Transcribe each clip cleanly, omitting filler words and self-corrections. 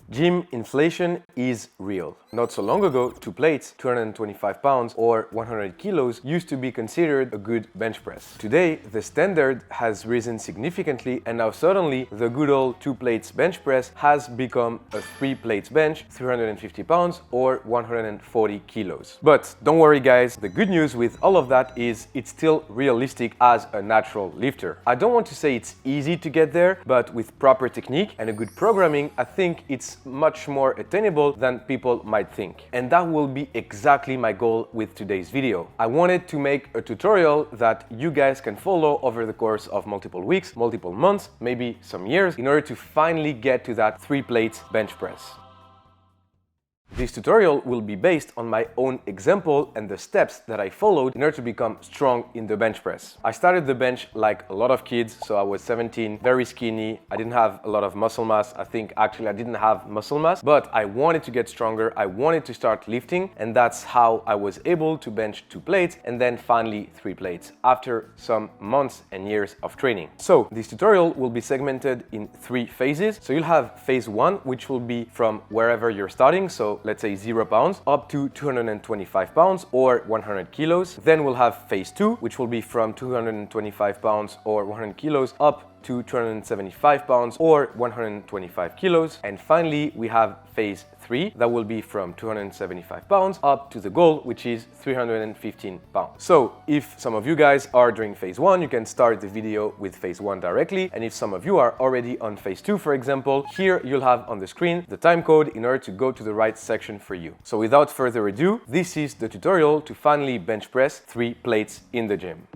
Gym inflation is real. Not so long ago, 2 plates, 225 pounds or 100 kilos used to be considered a good bench press. Today, the standard has risen significantly and now suddenly the good old 2 plates bench press has become a 3 plates bench, 350 pounds or 140 kilos. But don't worry guys, the good news with all of that is it's still realistic as a natural lifter. I don't want to say it's easy to get there, but with proper technique and a good programming, I think it's much more attainable than people might think. And that will be exactly my goal with today's video. I wanted to make a tutorial that you guys can follow over the course of multiple weeks, multiple months, maybe some years, in order to finally get to that 3 plates bench press. This tutorial will be based on my own example and the steps that I followed in order to become strong in the bench press. I started the bench like a lot of kids, so I was 17, very skinny. I didn't have a lot of muscle mass. I think actually I didn't have muscle mass, but I wanted to get stronger. I wanted to start lifting, and that's how I was able to bench 2 plates and then finally 3 plates after some months and years of training. So this tutorial will be segmented in 3 phases. So you'll have phase 1, which will be from wherever you're starting. So let's say 0 pounds up to 225 pounds or 100 kilos. Then we'll have phase 2, which will be from 225 pounds or 100 kilos up to 275 pounds or 125 kilos. And finally, we have phase 3 that will be from 275 pounds up to the goal, which is 315 pounds. So if some of you guys are doing phase 1, you can start the video with phase 1 directly. And if some of you are already on phase 2, for example, here you'll have on the screen the time code in order to go to the right section for you. So without further ado, this is the tutorial to finally bench press 3 plates in the gym.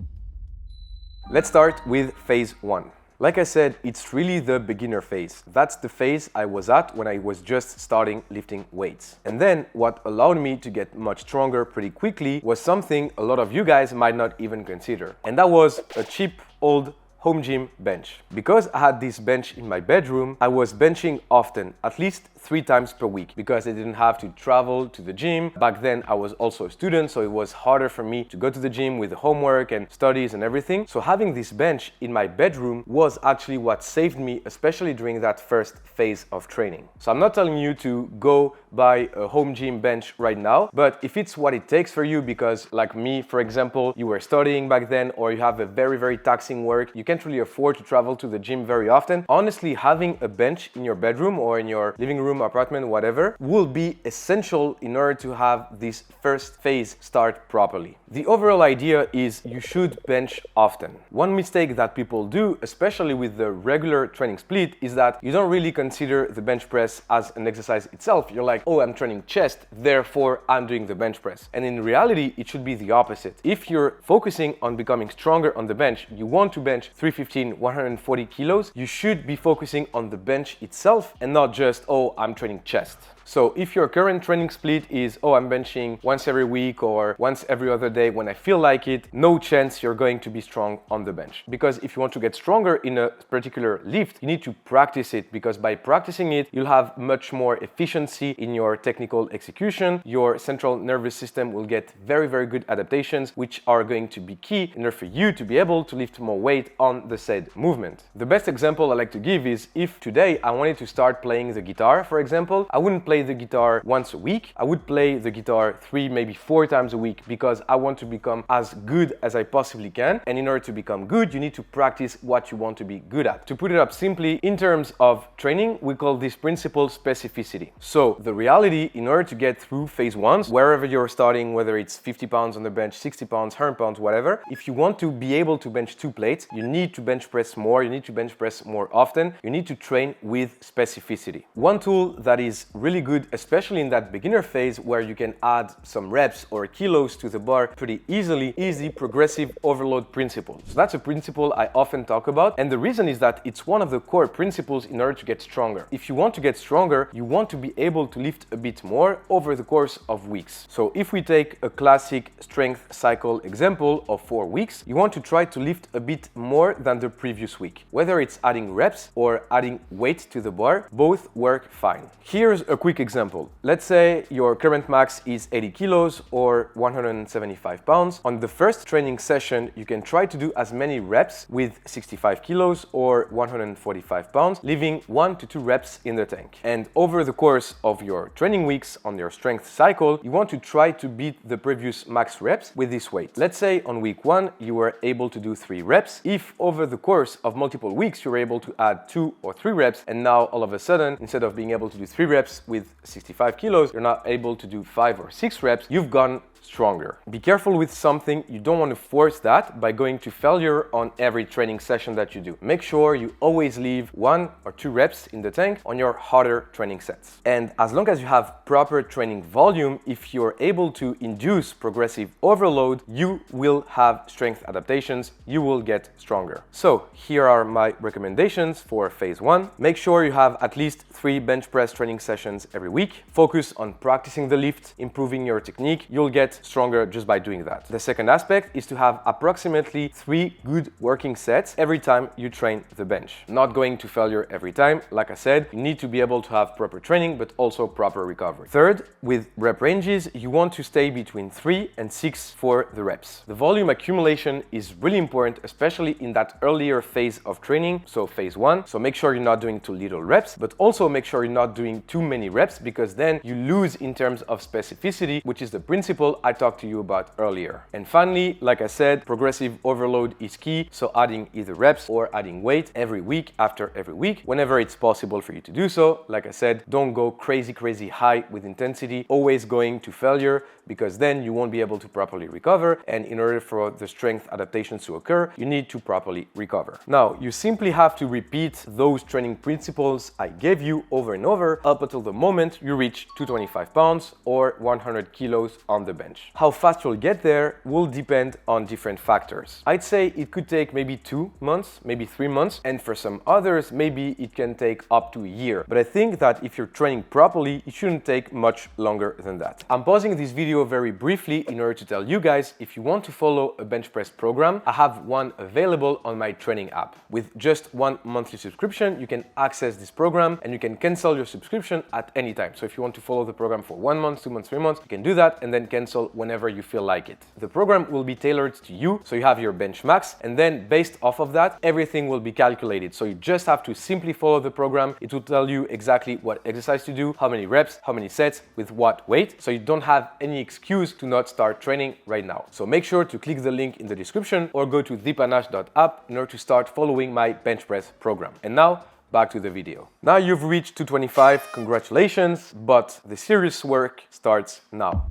Let's start with phase 1. Like I said, it's really the beginner phase. That's the phase I was at when I was just starting lifting weights. And then what allowed me to get much stronger pretty quickly was something a lot of you guys might not even consider. And that was a cheap old home gym bench. Because I had this bench in my bedroom, I was benching often, at least 3 times per week, because I didn't have to travel to the gym. Back then I was also a student, so it was harder for me to go to the gym with the homework and studies and everything. So having this bench in my bedroom was actually what saved me, especially during that first phase of training. So I'm not telling you to go buy a home gym bench right now, but if it's what it takes for you, because like me, for example, you were studying back then or you have a very taxing work, you can't really afford to travel to the gym very often. Honestly, having a bench in your bedroom or in your living room, apartment, whatever, will be essential in order to have this first phase start properly. The overall idea is you should bench often. One mistake that people do, especially with the regular training split, is that you don't really consider the bench press as an exercise itself. You're like, oh, I'm training chest, therefore I'm doing the bench press. And in reality, it should be the opposite. If you're focusing on becoming stronger on the bench, you want to bench 315, 140 kilos, you should be focusing on the bench itself and not just, oh, I'm training chest. So if your current training split is, oh, I'm benching once every week or once every other day when I feel like it, no chance you're going to be strong on the bench. Because if you want to get stronger in a particular lift, you need to practice it, because by practicing it, you'll have much more efficiency in your technical execution. Your central nervous system will get very good adaptations, which are going to be key in order for you to be able to lift more weight on the said movement. The best example I like to give is if today I wanted to start playing the guitar, for example, I wouldn't play the guitar once a week. I would play the guitar 3, maybe 4 times a week, because I want to become as good as I possibly can. And in order to become good, you need to practice what you want to be good at. To put it up simply, in terms of training, we call this principle specificity. So the reality, in order to get through phase 1, wherever you're starting, whether it's 50 pounds on the bench, 60 pounds, 100 pounds, whatever, if you want to be able to bench 2 plates, you need to bench press more, you need to bench press more often, you need to train with specificity. One tool that is really good, especially in that beginner phase where you can add some reps or kilos to the bar pretty easily, is the progressive overload principle. So that's a principle I often talk about, and the reason is that it's one of the core principles in order to get stronger. If you want to get stronger, you want to be able to lift a bit more over the course of weeks. So if we take a classic strength cycle example of 4 weeks, you want to try to lift a bit more than the previous week. Whether it's adding reps or adding weight to the bar, both work fine. Here's a quick quick example. Let's say your current max is 80 kilos or 175 pounds. On the first training session, you can try to do as many reps with 65 kilos or 145 pounds, leaving 1 to 2 reps in the tank. And over the course of your training weeks on your strength cycle, you want to try to beat the previous max reps with this weight. Let's say on week 1, you were able to do 3 reps. If over the course of multiple weeks, you're able to add 2 or 3 reps, and now all of a sudden, instead of being able to do 3 reps with 65 kilos, you're not able to do 5 or 6 reps, you've gone stronger. Be careful with something. You don't want to force that by going to failure on every training session that you do. Make sure you always leave 1 or 2 reps in the tank on your harder training sets. And as long as you have proper training volume, if you're able to induce progressive overload, you will have strength adaptations, you will get stronger. So here are my recommendations for phase 1. Make sure you have at least 3 bench press training sessions every week. Focus on practicing the lift, improving your technique. You'll get stronger just by doing that. The second aspect is to have approximately 3 good working sets every time you train the bench. Not going to failure every time. Like I said, you need to be able to have proper training, but also proper recovery. Third, with rep ranges, you want to stay between 3 and 6 for the reps. The volume accumulation is really important, especially in that earlier phase of training, so phase 1. So make sure you're not doing too little reps, but also make sure you're not doing too many reps, because then you lose in terms of specificity, which is the principle I talked to you about earlier. And finally, like I said, progressive overload is key. So adding either reps or adding weight every week after every week, whenever it's possible for you to do so. Like I said, don't go crazy high with intensity, always going to failure, because then you won't be able to properly recover. And in order for the strength adaptations to occur, you need to properly recover. Now, you simply have to repeat those training principles I gave you over and over up until the moment you reach 225 pounds or 100 kilos on the bench. How fast you'll get there will depend on different factors. I'd say it could take maybe 2 months, maybe 3 months, and for some others, maybe it can take up to a year. But I think that if you're training properly, it shouldn't take much longer than that. I'm pausing this video very briefly in order to tell you guys, if you want to follow a bench press program, I have one available on my training app. With just 1 monthly subscription, you can access this program and you can cancel your subscription at any time. So if you want to follow the program for 1 month, 2 months, 3 months, you can do that and then cancel whenever you feel like it. The program will be tailored to you, so you have your bench max, and then based off of that, everything will be calculated. So you just have to simply follow the program. It will tell you exactly what exercise to do, how many reps, how many sets, with what weight, so you don't have any excuse to not start training right now. So make sure to click the link in the description or go to thepanache.app in order to start following my bench press program. And now, back to the video. Now you've reached 225, congratulations, but the serious work starts now.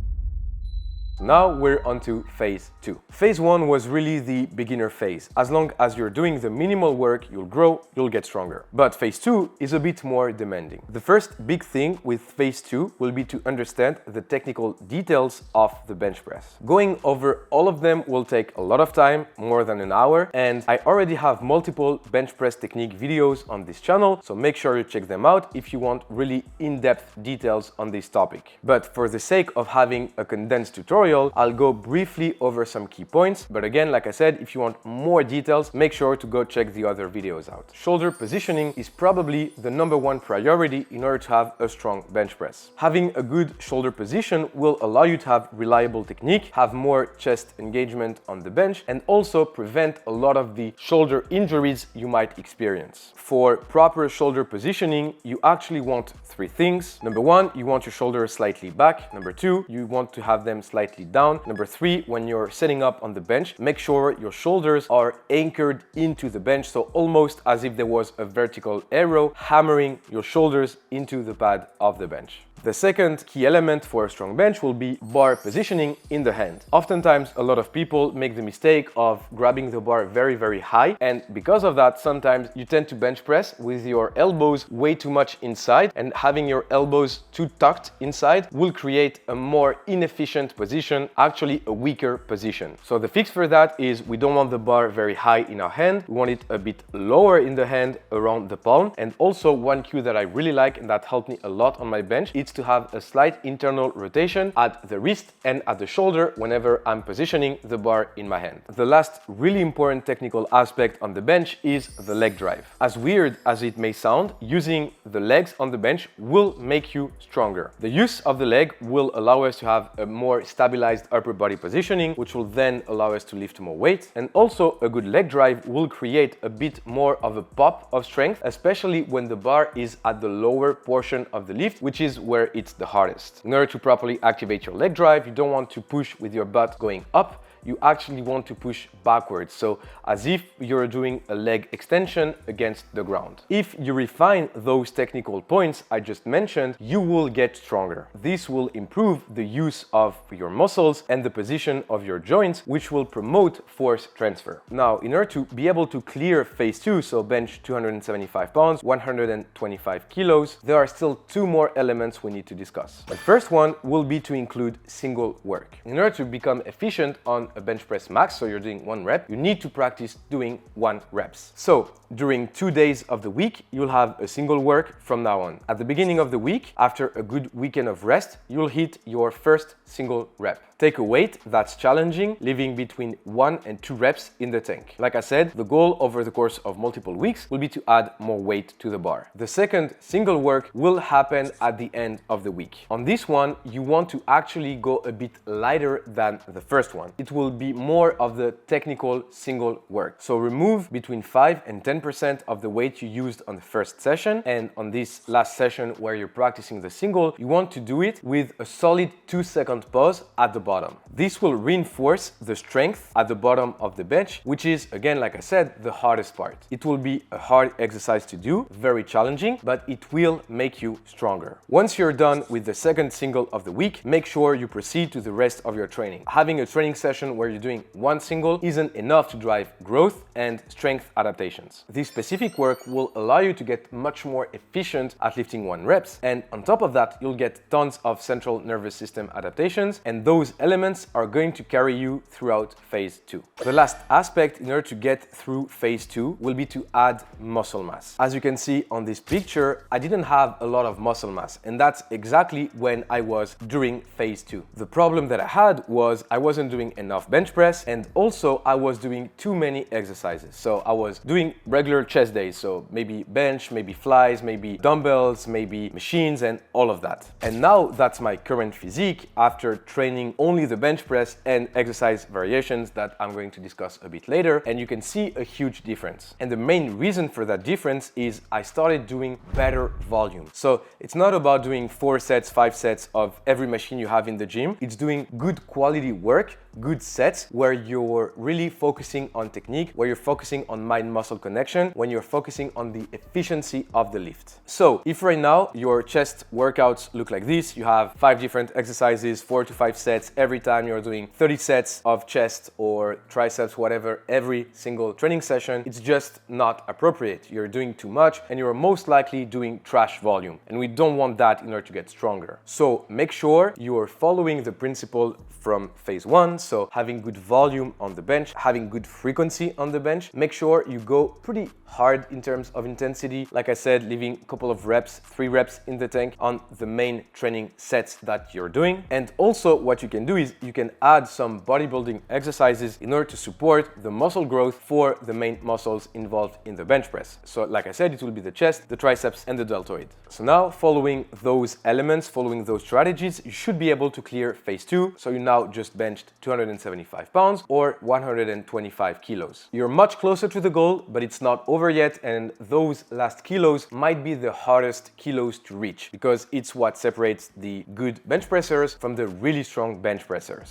Now we're on to phase 2. Phase 1 was really the beginner phase. As long as you're doing the minimal work, you'll grow, you'll get stronger. But phase 2 is a bit more demanding. The first big thing with phase 2 will be to understand the technical details of the bench press. Going over all of them will take a lot of time, more than an hour, and I already have multiple bench press technique videos on this channel, so make sure you check them out if you want really in-depth details on this topic. But for the sake of having a condensed tutorial, I'll go briefly over some key points, but again, like I said, if you want more details, make sure to go check the other videos out. Shoulder positioning is probably the #1 priority in order to have a strong bench press. Having a good shoulder position will allow you to have reliable technique, have more chest engagement on the bench, and also prevent a lot of the shoulder injuries you might experience. For proper shoulder positioning, you actually want 3 things. #1, you want your shoulders slightly back. #2, you want to have them slightly down. #3, when you're setting up on the bench, make sure your shoulders are anchored into the bench, so almost as if there was a vertical arrow hammering your shoulders into the pad of the bench. The second key element for a strong bench will be bar positioning in the hand. Oftentimes, a lot of people make the mistake of grabbing the bar very high, and because of that, sometimes you tend to bench press with your elbows way too much inside, and having your elbows too tucked inside will create a more inefficient position, actually a weaker position. So the fix for that is we don't want the bar very high in our hand, we want it a bit lower in the hand around the palm. And also one cue that I really like and that helped me a lot on my bench, it's needs to have a slight internal rotation at the wrist and at the shoulder whenever I'm positioning the bar in my hand. The last really important technical aspect on the bench is the leg drive. As weird as it may sound, using the legs on the bench will make you stronger. The use of the leg will allow us to have a more stabilized upper body positioning, which will then allow us to lift more weight. And also a good leg drive will create a bit more of a pop of strength, especially when the bar is at the lower portion of the lift, which is where it's the hardest. In order to properly activate your leg drive, you don't want to push with your butt going up. You actually want to push backwards, so as if you're doing a leg extension against the ground. If you refine those technical points I just mentioned, you will get stronger. This will improve the use of your muscles and the position of your joints, which will promote force transfer. Now, in order to be able to clear phase 2, so bench 275 pounds, 125 kilos, there are still 2 more elements we need to discuss. The first one will be to include single work. In order to become efficient on a bench press max, so you're doing 1 rep, you need to practice doing 1 reps. So during 2 days of the week, you'll have a single work from now on. At the beginning of the week, after a good weekend of rest, you'll hit your first single rep. Take a weight that's challenging, leaving between 1 and 2 reps in the tank. Like I said, the goal over the course of multiple weeks will be to add more weight to the bar. The second single work will happen at the end of the week. On this one, you want to actually go a bit lighter than the first one. It will be more of the technical single work. So remove between 5 and 10% of the weight you used on the first session, and on this last session where you're practicing the single, you want to do it with a solid 2-second pause at the bottom. This will reinforce the strength at the bottom of the bench, which is, again, like I said, the hardest part. It will be a hard exercise to do, very challenging, but it will make you stronger. Once you're done with the second single of the week, make sure you proceed to the rest of your training. Having a training session where you're doing 1 single isn't enough to drive growth and strength adaptations. This specific work will allow you to get much more efficient at lifting 1 reps, and on top of that, you'll get tons of central nervous system adaptations, and those elements are going to carry you throughout phase 2. The last aspect in order to get through phase 2 will be to add muscle mass. As you can see on this picture, I didn't have a lot of muscle mass, and that's exactly when I was during phase 2. The problem that I had was I wasn't doing enough bench press, and also I was doing too many exercises. So I was doing regular chest days, so maybe bench, maybe flies, maybe dumbbells, maybe machines, and all of that. And now that's my current physique after training only the bench press and exercise variations that I'm going to discuss a bit later, and you can see a huge difference. And the main reason for that difference is I started doing better volume. So it's not about doing 4 sets, 5 sets of every machine you have in the gym. It's doing good quality work, good sets where you're really focusing on technique, where you're focusing on mind-muscle connection, when you're focusing on the efficiency of the lift. So if right now your chest workouts look like this, you have 5 different exercises, 4 to 5 sets every time you're doing 30 sets of chest or triceps, whatever, every single training session, it's just not appropriate. You're doing too much and you're most likely doing trash volume, and we don't want that in order to get stronger. So make sure you're following the principle from phase 1, so having good volume on the bench, having good frequency on the bench. Make sure you go pretty hard in terms of intensity. Like I said, leaving a couple of reps, 3 reps in the tank on the main training sets that you're doing. And also what you can do is you can add some bodybuilding exercises in order to support the muscle growth for the main muscles involved in the bench press. So like I said, it will be the chest, the triceps, and the deltoid. So now, following those elements, following those strategies, you should be able to clear phase 2. So you now just benched 275 pounds or 125 kilos. You're much closer to the goal, but it's not over yet, and those last kilos might be the hardest kilos to reach because it's what separates the good bench pressers from the really strong bench pressers.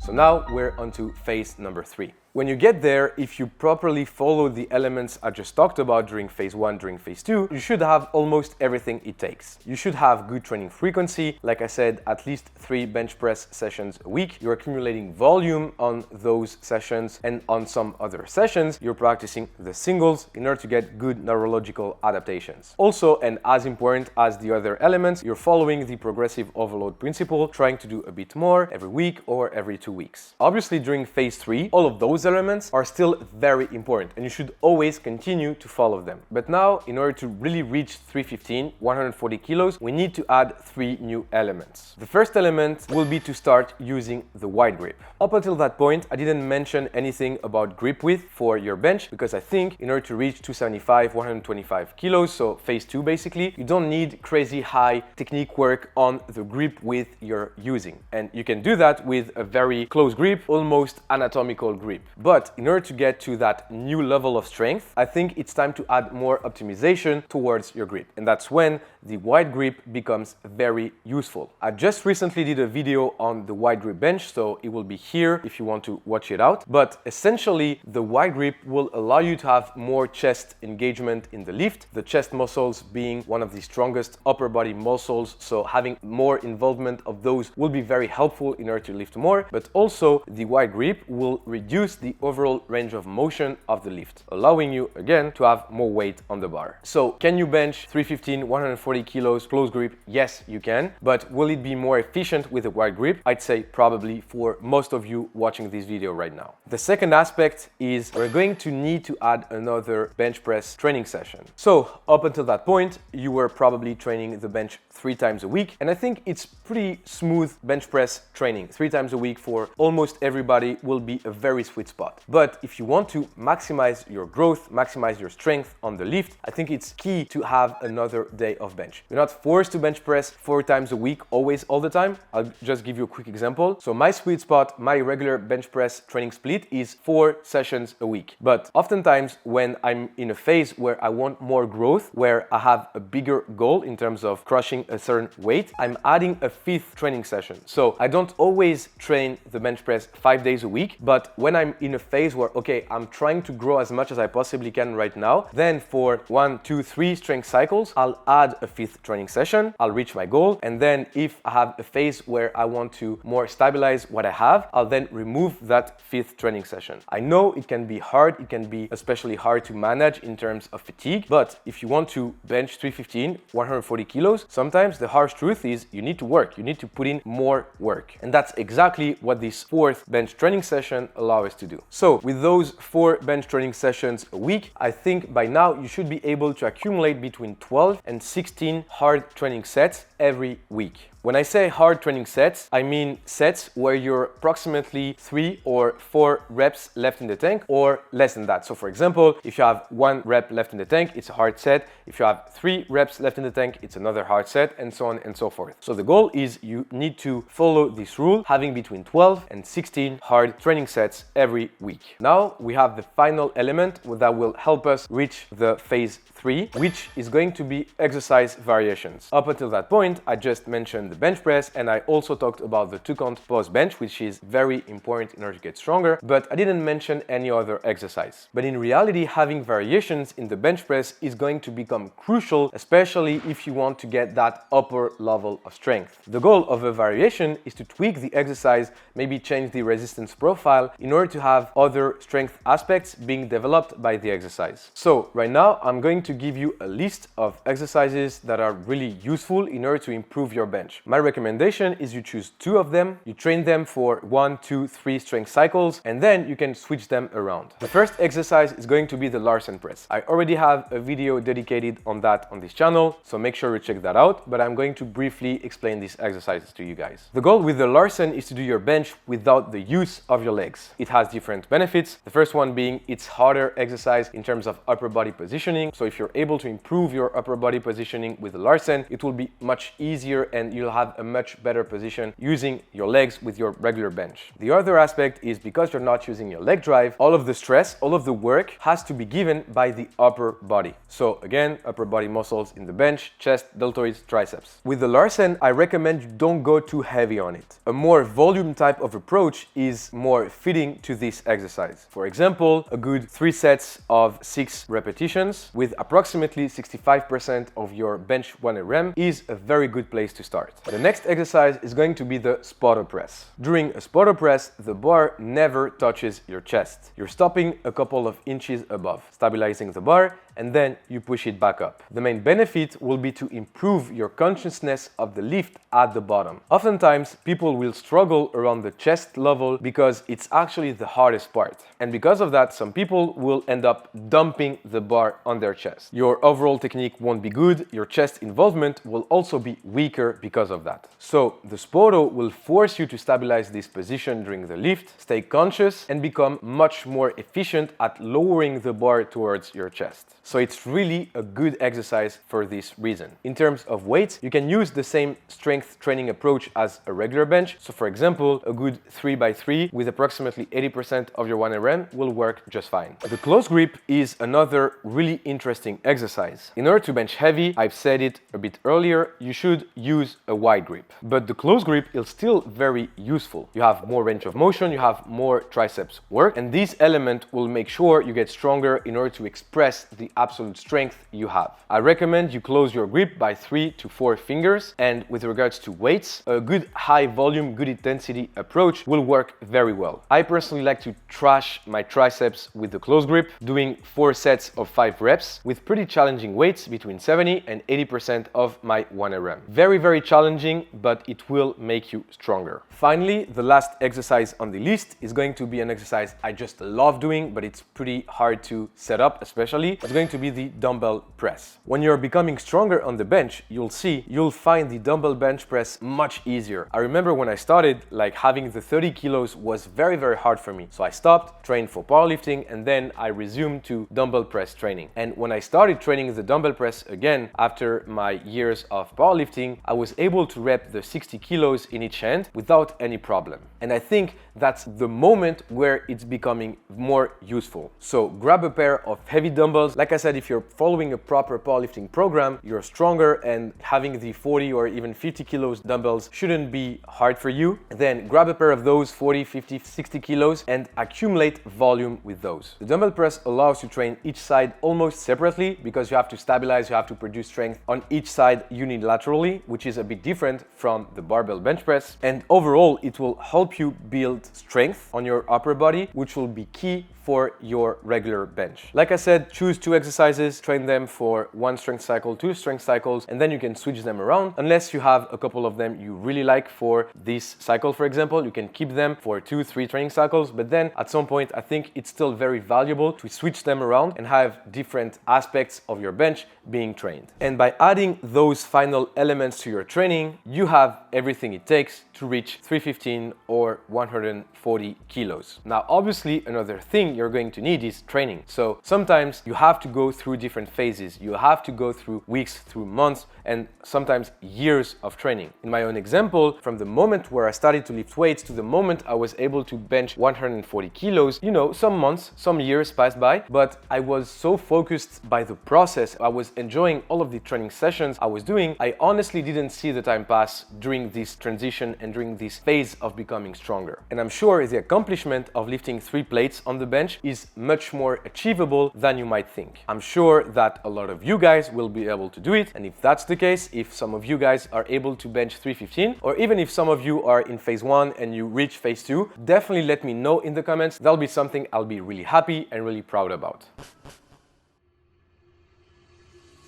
So now we're on to phase number 3. When you get there, if you properly follow the elements I just talked about during phase 1, during phase 2, you should have almost everything it takes. You should have good training frequency. Like I said, at least 3 bench press sessions a week. You're accumulating volume on those sessions, and on some other sessions, you're practicing the singles in order to get good neurological adaptations. Also, and as important as the other elements, you're following the progressive overload principle, trying to do a bit more every week or every 2 weeks. Obviously, during phase 3, all of those those elements are still very important and you should always continue to follow them. But now, in order to really reach 315, 140 kilos, we need to add 3 new elements. The first element will be to start using the wide grip. Up until that point, I didn't mention anything about grip width for your bench because I think in order to reach 275, 125 kilos, so phase 2 basically, you don't need crazy high technique work on the grip width you're using. And you can do that with a very close grip, almost anatomical grip. But in order to get to that new level of strength, I think it's time to add more optimization towards your grip. And that's when the wide grip becomes very useful. I just recently did a video on the wide grip bench, so it will be here if you want to watch it out. But essentially, the wide grip will allow you to have more chest engagement in the lift, the chest muscles being one of the strongest upper body muscles, so having more involvement of those will be very helpful in order to lift more, but also the wide grip will reduce the overall range of motion of the lift, allowing you again to have more weight on the bar. So can you bench 315, 140 kilos close grip? Yes, you can, but will it be more efficient with a wide grip? I'd say probably for most of you watching this video right now. The second aspect is we're going to need to add another bench press training session. So up until that point, you were probably training the bench 3 times a week, and I think it's pretty smooth bench press training. 3 times a week for almost everybody will be a very sweet spot. But if you want to maximize your growth, maximize your strength on the lift, I think it's key to have another day of bench. You're not forced to bench press 4 times a week, always, all the time. I'll just give you a quick example. So my sweet spot, my regular bench press training split is 4 sessions a week. But oftentimes when I'm in a phase where I want more growth, where I have a bigger goal in terms of crushing a certain weight, I'm adding a 5th training session. So I don't always train the bench press 5 days a week, but when I'm in a phase where, okay, I'm trying to grow as much as I possibly can right now, then for 1, 2, 3 strength cycles, I'll add a 5th training session, I'll reach my goal, and then if I have a phase where I want to more stabilize what I have, I'll then remove that 5th training session. I know it can be hard, it can be especially hard to manage in terms of fatigue, but if you want to bench 315, 140 kilos, sometimes the harsh truth is you need to work, you need to put in more work. And that's exactly what this 4th bench training session allows us to do. So with those 4 bench training sessions a week, I think by now you should be able to accumulate between 12 and 16 hard training sets every week. When I say hard training sets, I mean sets where you're approximately 3 or 4 reps left in the tank or less than that. So for example, if you have 1 rep left in the tank, it's a hard set. If you have 3 reps left in the tank, it's another hard set, and so on and so forth. So the goal is you need to follow this rule, having between 12 and 16 hard training sets every week. Now we have the final element that will help us reach the phase 3, which is going to be exercise variations. Up until that point, I just mentioned the bench press, and I also talked about the 2-count post bench, which is very important in order to get stronger, but I didn't mention any other exercise. But in reality, having variations in the bench press is going to become crucial, especially if you want to get that upper level of strength. The goal of a variation is to tweak the exercise, maybe change the resistance profile in order to have other strength aspects being developed by the exercise. So right now, I'm going to give you a list of exercises that are really useful in order to improve your bench. My recommendation is you choose 2 of them, you train them for 1, 2, 3 strength cycles, and then you can switch them around. The first exercise is going to be the Larsen press. I already have a video dedicated on that on this channel, so make sure to check that out, but I'm going to briefly explain these exercises to you guys. The goal with the Larsen is to do your bench without the use of your legs. It has different benefits. The first one being it's harder exercise in terms of upper body positioning, so if you're able to improve your upper body positioning with the Larsen, it will be much easier and you'll have a much better position using your legs with your regular bench. The other aspect is because you're not using your leg drive, all of the stress, all of the work has to be given by the upper body. So again, upper body muscles in the bench, chest, deltoids, triceps. With the Larsen, I recommend you don't go too heavy on it. A more volume type of approach is more fitting to this exercise. For example, a good 3 sets of 6 repetitions with approximately 65% of your bench 1 RM is a very good place to start. The next exercise is going to be the spotter press. During a spotter press, the bar never touches your chest. You're stopping a couple of inches above, stabilizing the bar, and then you push it back up. The main benefit will be to improve your consciousness of the lift at the bottom. Oftentimes, people will struggle around the chest level because it's actually the hardest part. And because of that, some people will end up dumping the bar on their chest. Your overall technique won't be good, your chest involvement will also be weaker because of that. So the Spoto will force you to stabilize this position during the lift, stay conscious, and become much more efficient at lowering the bar towards your chest. So it's really a good exercise for this reason. In terms of weights, you can use the same strength training approach as a regular bench. So for example, a good 3x3 with approximately 80% of your 1RM will work just fine. The close grip is another really interesting exercise. In order to bench heavy, I've said it a bit earlier, you should use a wide grip. But the close grip is still very useful. You have more range of motion, you have more triceps work, and this element will make sure you get stronger in order to express the absolute strength you have. I recommend you close your grip by 3 to 4 fingers, and with regards to weights, a good high volume, good intensity approach will work very well. I personally like to trash my triceps with the close grip, doing 4 sets of 5 reps with pretty challenging weights between 70 and 80% of my 1RM. Very, very challenging, but it will make you stronger. Finally, the last exercise on the list is going to be an exercise I just love doing, but it's pretty hard to set up, especially. It's going to be the dumbbell press. When you're becoming stronger on the bench, you'll find the dumbbell bench press much easier. I remember when I started, like having the 30 kilos was very, very hard for me. So I stopped, trained for powerlifting, and then I resumed to dumbbell press training. And when I started training the dumbbell press again, after my years of powerlifting, I was able to rep the 60 kilos in each hand without any problem. And I think that's the moment where it's becoming more useful. So grab a pair of heavy dumbbells. Like I said, if you're following a proper powerlifting program, you're stronger, and having the 40 or even 50 kilos dumbbells shouldn't be hard for you. Then grab a pair of those 40, 50, 60 kilos and accumulate volume with those. The dumbbell press allows you to train each side almost separately because you have to stabilize, you have to produce strength on each side unilaterally, which is a bit different from the barbell bench press. And overall, it will help you build strength on your upper body, which will be key for your regular bench. Like I said, choose 2 exercises, train them for 1 strength cycle, 2 strength cycles, and then you can switch them around. Unless you have a couple of them you really like for this cycle, for example, you can keep them for 2, 3 training cycles, but then at some point, I think it's still very valuable to switch them around and have different aspects of your bench being trained. And by adding those final elements to your training, you have everything it takes to reach 315 or 140 kilos. Now, obviously, another thing you're going to need is training. So sometimes you have to go through different phases. You have to go through weeks, through months, and sometimes years of training. In my own example, from the moment where I started to lift weights to the moment I was able to bench 140 kilos, you know, some months, some years passed by, but I was so focused by the process. I was enjoying all of the training sessions I was doing. I honestly didn't see the time pass during this transition and during this phase of becoming stronger. And I'm sure the accomplishment of lifting 3 plates on the bench is much more achievable than you might think. I'm sure that a lot of you guys will be able to do it, and if that's the case, if some of you guys are able to bench 315, or even if some of you are in phase 1 and you reach phase 2, definitely let me know in the comments. That'll be something I'll be really happy and really proud about.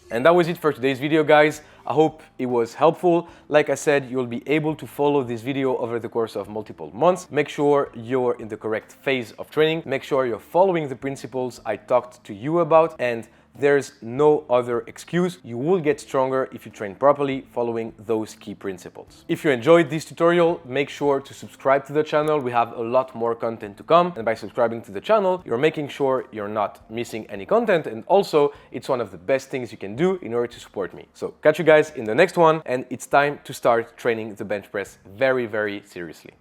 And that was it for today's video, guys. I hope it was helpful. Like I said, you'll be able to follow this video over the course of multiple months. Make sure you're in the correct phase of training. Make sure you're following the principles I talked to you about, and there's no other excuse. You will get stronger if you train properly following those key principles. If you enjoyed this tutorial, make sure to subscribe to the channel. We have a lot more content to come, and by subscribing to the channel, you're making sure you're not missing any content, and also it's one of the best things you can do in order to support me. So catch you guys in the next one, and it's time to start training the bench press very, very seriously.